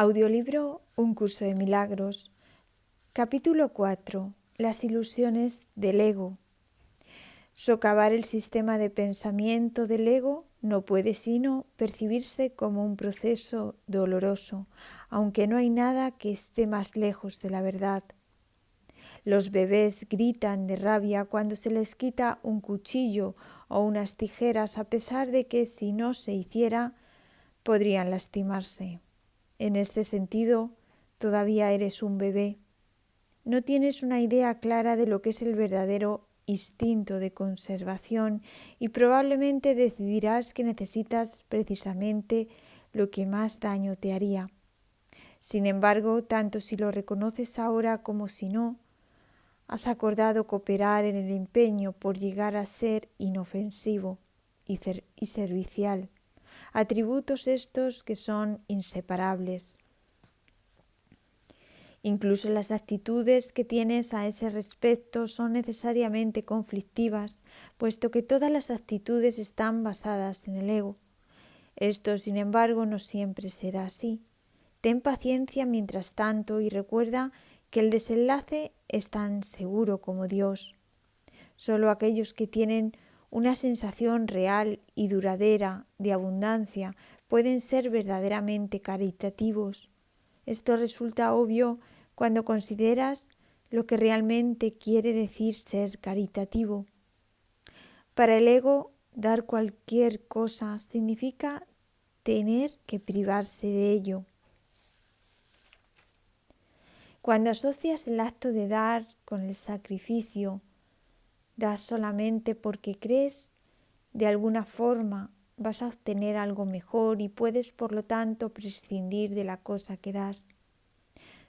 Audiolibro Un curso de milagros. Capítulo 4. Las ilusiones del ego. Socavar el sistema de pensamiento del ego no puede sino percibirse como un proceso doloroso, aunque no hay nada que esté más lejos de la verdad. Los bebés gritan de rabia cuando se les quita un cuchillo o unas tijeras, a pesar de que si no se hiciera, podrían lastimarse. En este sentido, todavía eres un bebé. No tienes una idea clara de lo que es el verdadero instinto de conservación y probablemente decidirás que necesitas precisamente lo que más daño te haría. Sin embargo, tanto si lo reconoces ahora como si no, has acordado cooperar en el empeño por llegar a ser inofensivo y servicial, atributos estos que son inseparables. Incluso las actitudes que tienes a ese respecto son necesariamente conflictivas, puesto que todas las actitudes están basadas en el ego. Esto, sin embargo, no siempre será así. Ten paciencia mientras tanto y recuerda que el desenlace es tan seguro como Dios. Solo aquellos que tienen una sensación real y duradera de abundancia pueden ser verdaderamente caritativos. Esto resulta obvio cuando consideras lo que realmente quiere decir ser caritativo. Para el ego, dar cualquier cosa significa tener que privarse de ello. Cuando asocias el acto de dar con el sacrificio, das solamente porque crees de alguna forma vas a obtener algo mejor y puedes por lo tanto prescindir de la cosa que das.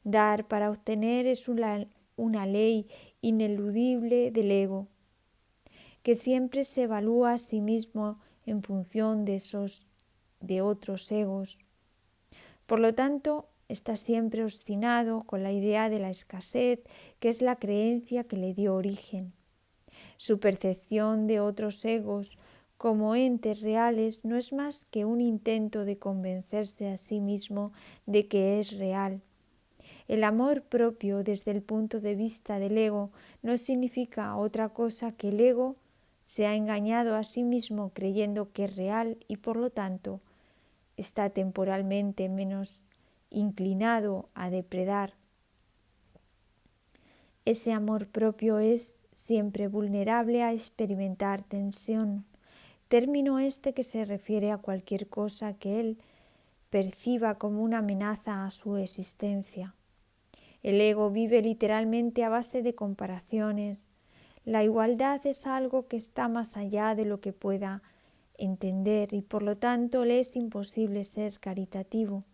Dar para obtener es una ley ineludible del ego, que siempre se evalúa a sí mismo en función de otros egos. Por lo tanto, está siempre obstinado con la idea de la escasez, que es la creencia que le dio origen. Su percepción de otros egos como entes reales no es más que un intento de convencerse a sí mismo de que es real. El amor propio desde el punto de vista del ego no significa otra cosa que el ego se ha engañado a sí mismo creyendo que es real y por lo tanto está temporalmente menos inclinado a depredar. Ese amor propio es siempre vulnerable a experimentar tensión, término este que se refiere a cualquier cosa que él perciba como una amenaza a su existencia. El ego vive literalmente a base de comparaciones. La igualdad es algo que está más allá de lo que pueda entender y por lo tanto le es imposible ser caritativo.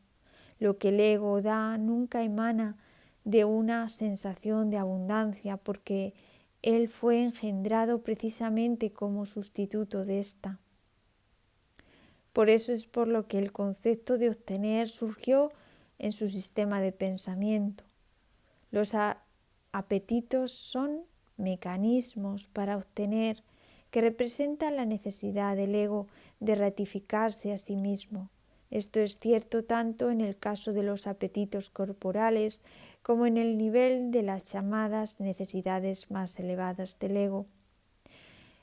Lo que el ego da nunca emana de una sensación de abundancia porque él fue engendrado precisamente como sustituto de esta. Por eso es por lo que el concepto de obtener surgió en su sistema de pensamiento. Los apetitos son mecanismos para obtener que representan la necesidad del ego de ratificarse a sí mismo. Esto es cierto tanto en el caso de los apetitos corporales como en el nivel de las llamadas necesidades más elevadas del ego.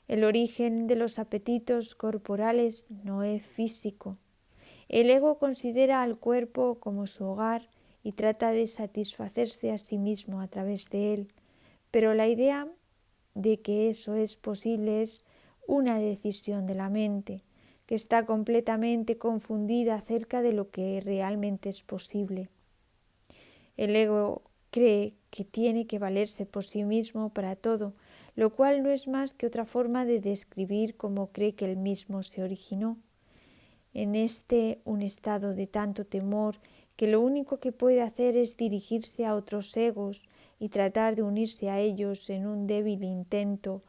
El origen de los apetitos corporales no es físico. El ego considera al cuerpo como su hogar y trata de satisfacerse a sí mismo a través de él, pero la idea de que eso es posible es una decisión de la mente, que está completamente confundida acerca de lo que realmente es posible. El ego cree que tiene que valerse por sí mismo para todo, lo cual no es más que otra forma de describir cómo cree que él mismo se originó. En un estado de tanto temor que lo único que puede hacer es dirigirse a otros egos y tratar de unirse a ellos en un débil intento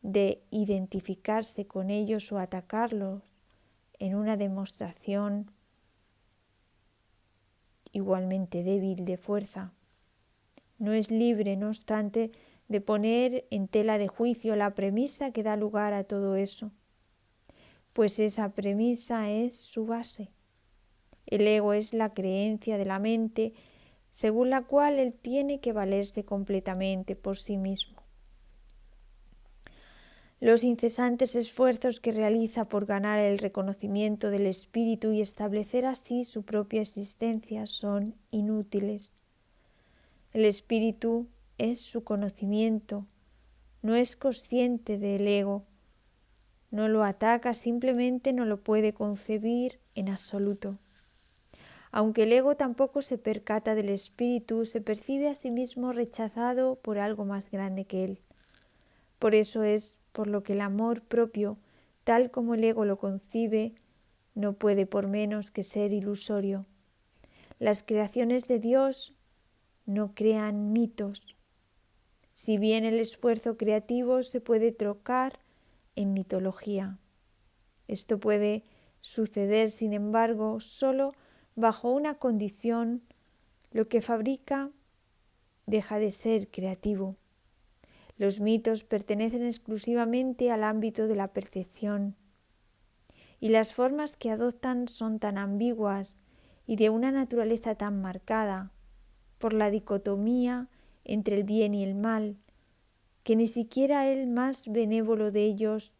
de identificarse con ellos o atacarlos en una demostración igualmente débil de fuerza. No es libre, no obstante, de poner en tela de juicio la premisa que da lugar a todo eso, pues esa premisa es su base. El ego es la creencia de la mente según la cual él tiene que valerse completamente por sí mismo. Los incesantes esfuerzos que realiza por ganar el reconocimiento del espíritu y establecer así su propia existencia son inútiles. El espíritu es su conocimiento, no es consciente del ego, no lo ataca, simplemente no lo puede concebir en absoluto. Aunque el ego tampoco se percata del espíritu, se percibe a sí mismo rechazado por algo más grande que él. Por eso es por lo que el amor propio, tal como el ego lo concibe, no puede por menos que ser ilusorio. Las creaciones de Dios no crean mitos. Si bien el esfuerzo creativo se puede trocar en mitología. Esto puede suceder, sin embargo, solo bajo una condición: lo que fabrica deja de ser creativo. Los mitos pertenecen exclusivamente al ámbito de la percepción, y las formas que adoptan son tan ambiguas y de una naturaleza tan marcada por la dicotomía entre el bien y el mal, que ni siquiera el más benévolo de ellos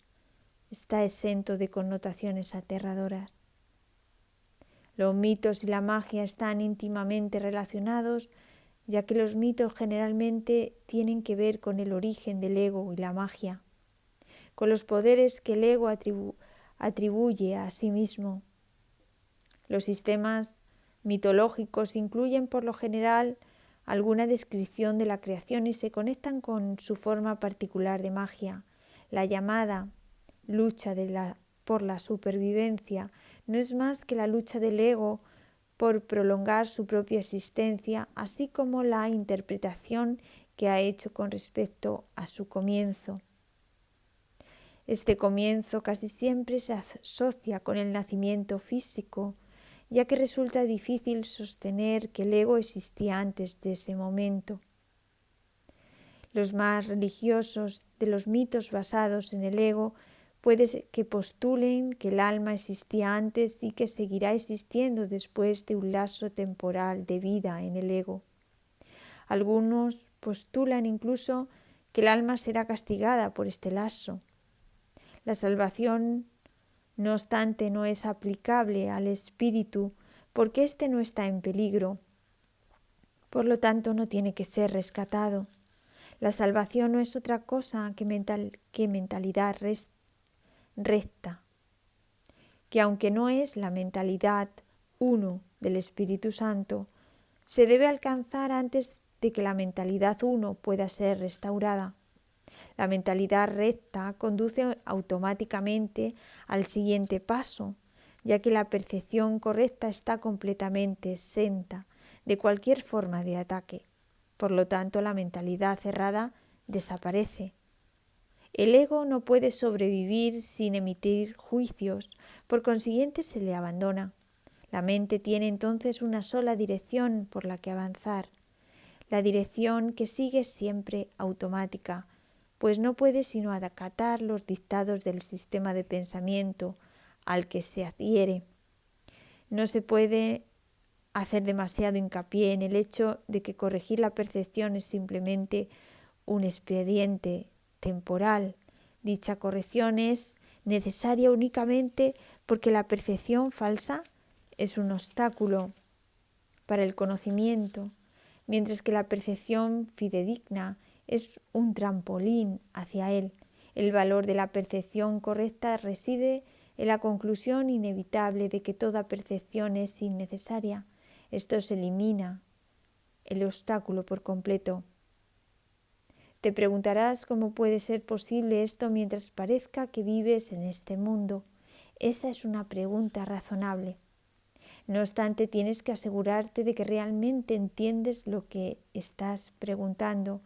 está exento de connotaciones aterradoras. Los mitos y la magia están íntimamente relacionados, ya que los mitos generalmente tienen que ver con el origen del ego y la magia, con los poderes que el ego atribuye a sí mismo. Los sistemas mitológicos incluyen por lo general alguna descripción de la creación y se conectan con su forma particular de magia. La llamada lucha por la supervivencia no es más que la lucha del ego por prolongar su propia existencia, así como la interpretación que ha hecho con respecto a su comienzo. Este comienzo casi siempre se asocia con el nacimiento físico, ya que resulta difícil sostener que el ego existía antes de ese momento. Los más religiosos de los mitos basados en el ego puede que postulen que el alma existía antes y que seguirá existiendo después de un lapso temporal de vida en el ego. Algunos postulan incluso que el alma será castigada por este lapso. La salvación, no obstante, no es aplicable al espíritu porque éste no está en peligro. Por lo tanto, no tiene que ser rescatado. La salvación no es otra cosa que mentalidad recta, que aunque no es la mentalidad uno del Espíritu Santo, se debe alcanzar antes de que la mentalidad uno pueda ser restaurada. La mentalidad recta conduce automáticamente al siguiente paso, ya que la percepción correcta está completamente exenta de cualquier forma de ataque. Por lo tanto, la mentalidad cerrada desaparece. El ego no puede sobrevivir sin emitir juicios, por consiguiente se le abandona. La mente tiene entonces una sola dirección por la que avanzar, la dirección que sigue siempre automática, pues no puede sino acatar los dictados del sistema de pensamiento al que se adhiere. No se puede hacer demasiado hincapié en el hecho de que corregir la percepción es simplemente un expediente temporal. Dicha corrección es necesaria únicamente porque la percepción falsa es un obstáculo para el conocimiento, mientras que la percepción fidedigna es un trampolín hacia él. El valor de la percepción correcta reside en la conclusión inevitable de que toda percepción es innecesaria. Esto se elimina el obstáculo por completo. Te preguntarás cómo puede ser posible esto mientras parezca que vives en este mundo. Esa es una pregunta razonable. No obstante, tienes que asegurarte de que realmente entiendes lo que estás preguntando.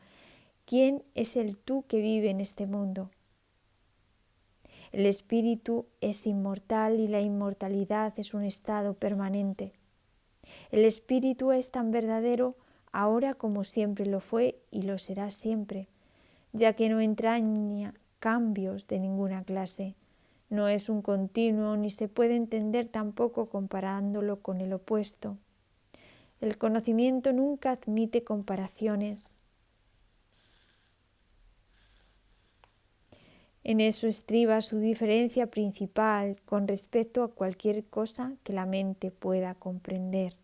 ¿Quién es el tú que vive en este mundo? El espíritu es inmortal y la inmortalidad es un estado permanente. El espíritu es tan verdadero ahora como siempre lo fue y lo será siempre, ya que no entraña cambios de ninguna clase. No es un continuo ni se puede entender tampoco comparándolo con el opuesto. El conocimiento nunca admite comparaciones. En eso estriba su diferencia principal con respecto a cualquier cosa que la mente pueda comprender.